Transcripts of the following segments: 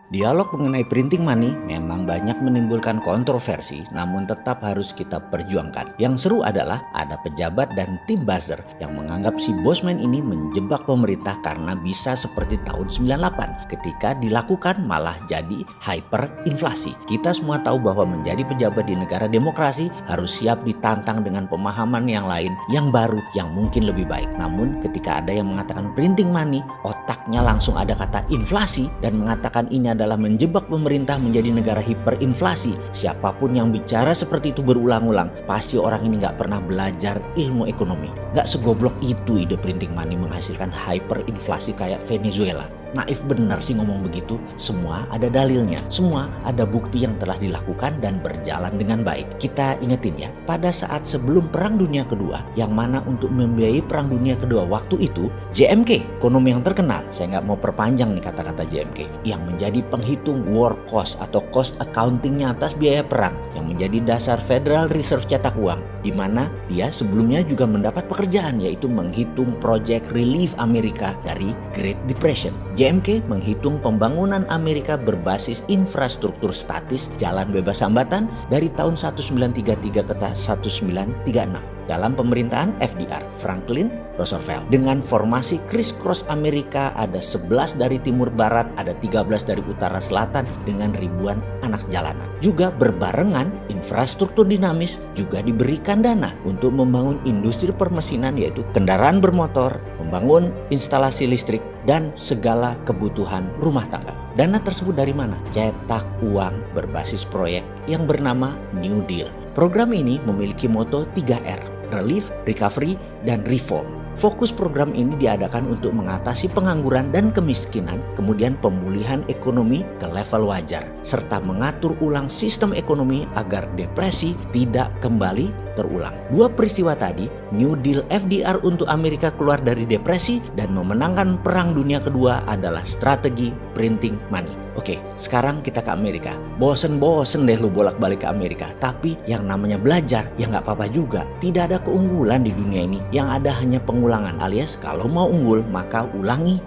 Dialog mengenai printing money memang banyak menimbulkan kontroversi, namun tetap harus kita perjuangkan. Yang seru adalah ada pejabat dan tim buzzer yang menganggap si Bosman ini menjebak pemerintah karena bisa seperti tahun 98 ketika dilakukan malah jadi hyperinflasi. Kita semua tahu bahwa menjadi pejabat di negara demokrasi harus siap ditantang dengan pemahaman yang lain, yang baru, yang mungkin lebih baik. Namun ketika ada yang mengatakan printing money, otaknya langsung ada kata inflasi dan mengatakan ini adalah menjebak pemerintah menjadi negara hiperinflasi. Siapapun yang bicara seperti itu berulang-ulang, pasti orang ini nggak pernah belajar ilmu ekonomi. Nggak segoblok itu ide printing money menghasilkan hyperinflasi kayak Venezuela. Naif benar sih ngomong begitu. Semua ada dalilnya, semua ada bukti yang telah dilakukan dan berjalan dengan baik. Kita ingetin ya, pada saat sebelum Perang Dunia Kedua, yang mana untuk membiayai Perang Dunia Kedua waktu itu, JMK, ekonomi yang terkenal, saya nggak mau perpanjang nih kata-kata JMK, yang menjadi penghitung war cost atau cost accountingnya atas biaya perang, yang menjadi dasar Federal Reserve cetak uang, di mana dia sebelumnya juga mendapat pekerjaan yaitu menghitung Project Relief Amerika dari Great Depression. JMK menghitung pembangunan Amerika berbasis infrastruktur statis jalan bebas hambatan dari tahun 1933 ke tahun 1936. Dalam pemerintahan FDR, Franklin Roosevelt. Dengan formasi criss-cross Amerika, ada 11 dari timur barat, ada 13 dari utara selatan dengan ribuan anak jalanan. Juga berbarengan infrastruktur dinamis juga diberikan dana untuk membangun industri permesinan yaitu kendaraan bermotor, membangun instalasi listrik, dan segala kebutuhan rumah tangga. Dana tersebut dari mana? Cetak uang berbasis proyek yang bernama New Deal. Program ini memiliki moto 3R. Relief, Recovery, dan Reform. Fokus program ini diadakan untuk mengatasi pengangguran dan kemiskinan, kemudian pemulihan ekonomi ke level wajar, serta mengatur ulang sistem ekonomi agar depresi tidak kembali terulang. Dua peristiwa tadi, New Deal FDR untuk Amerika keluar dari depresi dan memenangkan Perang Dunia Kedua adalah strategi printing money. Oke, sekarang kita ke Amerika. Bosen deh lu bolak-balik ke Amerika. Tapi yang namanya belajar, ya nggak apa-apa juga. Tidak ada keunggulan di dunia ini. Yang ada hanya pengulangan, alias kalau mau unggul, maka ulangi.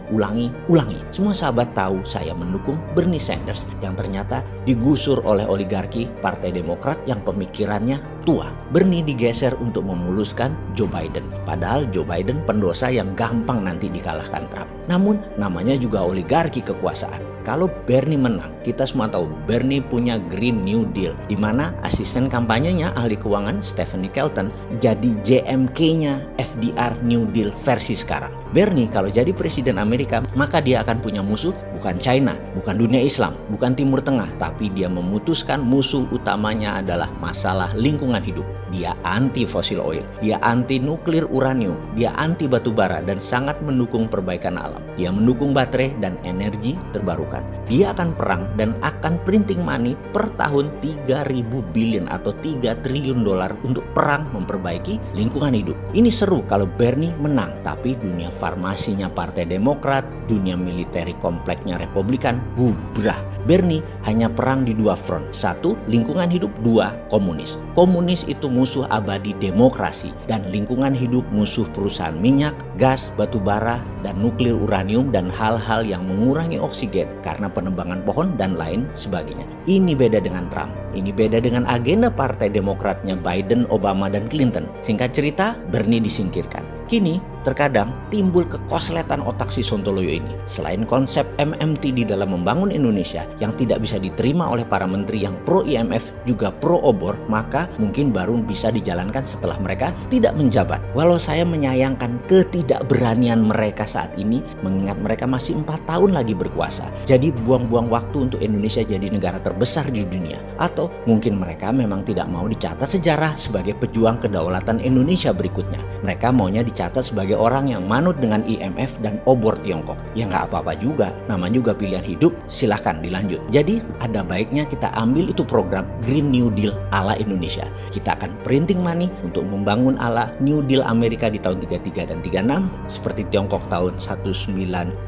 Semua sahabat tahu saya mendukung Bernie Sanders yang ternyata digusur oleh oligarki Partai Demokrat yang pemikirannya tua. Bernie digeser untuk memuluskan Joe Biden. Padahal Joe Biden pendosa yang gampang nanti dikalahkan Trump. Namun namanya juga oligarki kekuasaan. Kalau Bernie menang, kita semua tahu Bernie punya Green New Deal, di mana asisten kampanyenya ahli keuangan Stephanie Kelton jadi JMK-nya FDR New Deal versi sekarang. Bernie kalau jadi presiden Amerika, maka dia akan punya musuh bukan China, bukan dunia Islam, bukan Timur Tengah, tapi dia memutuskan musuh utamanya adalah masalah lingkungan hidup. Dia anti fossil oil, dia anti nuklir uranium, dia anti batu bara dan sangat mendukung perbaikan alam. Dia mendukung baterai dan energi terbarukan. Dia akan perang dan akan printing money per tahun 3.000 billion atau 3 triliun dolar untuk perang memperbaiki lingkungan hidup. Ini seru kalau Bernie menang, tapi dunia farmasinya Partai Demokrat, dunia militeri kompleknya Republikan bubrah. Bernie hanya perang di dua front. Satu, lingkungan hidup. Dua, komunis. Komunis itu musuh abadi demokrasi dan lingkungan hidup musuh perusahaan minyak, gas, batu bara, dan nuklir uranium dan hal-hal yang mengurangi oksigen karena penebangan pohon dan lain sebagainya. Ini beda dengan Trump. Ini beda dengan agenda Partai Demokratnya Biden, Obama, dan Clinton. Singkat cerita, Bernie disingkirkan. Kini terkadang timbul kekosletan otak si Sontoloyo ini. Selain konsep MMT di dalam membangun Indonesia yang tidak bisa diterima oleh para menteri yang pro IMF juga pro obor, maka mungkin baru bisa dijalankan setelah mereka tidak menjabat. Walau saya menyayangkan ketidakberanian mereka saat ini, mengingat mereka masih 4 tahun lagi berkuasa. Jadi buang-buang waktu untuk Indonesia jadi negara terbesar di dunia. Atau mungkin mereka memang tidak mau dicatat sejarah sebagai pejuang kedaulatan Indonesia berikutnya. Mereka maunya dicatat sebagai orang yang manut dengan IMF dan obor Tiongkok. Ya nggak apa-apa juga, namanya juga pilihan hidup, silahkan dilanjut. Jadi ada baiknya kita ambil itu program Green New Deal ala Indonesia. Kita akan printing money untuk membangun ala New Deal Amerika di tahun 33 dan 36 seperti Tiongkok tahun 1989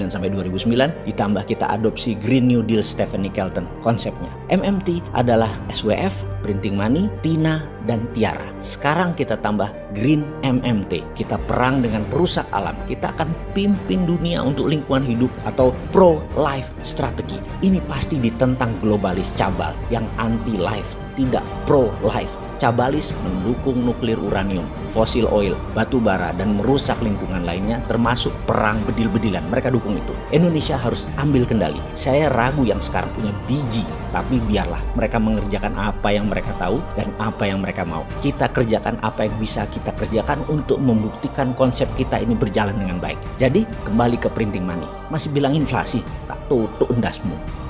sampai 2009, ditambah kita adopsi Green New Deal Stephanie Kelton konsepnya. MMT adalah SWF Printing Money, Tina, dan Tiara. Sekarang kita tambah Green MMT. Kita perang dengan perusak alam. Kita akan pimpin dunia untuk lingkungan hidup atau pro-life strategi. Ini pasti ditentang globalis cabal yang anti-life, tidak pro-life. Cabalis mendukung nuklir uranium, fosil oil, batu bara, dan merusak lingkungan lainnya termasuk perang bedil-bedilan. Mereka dukung itu. Indonesia harus ambil kendali. Saya ragu yang sekarang punya biji, tapi biarlah mereka mengerjakan apa yang mereka tahu dan apa yang mereka mau. Kita kerjakan apa yang bisa kita kerjakan untuk membuktikan konsep kita ini berjalan dengan baik. Jadi kembali ke Printing Money. Masih bilang inflasi, tak tutup endasmu.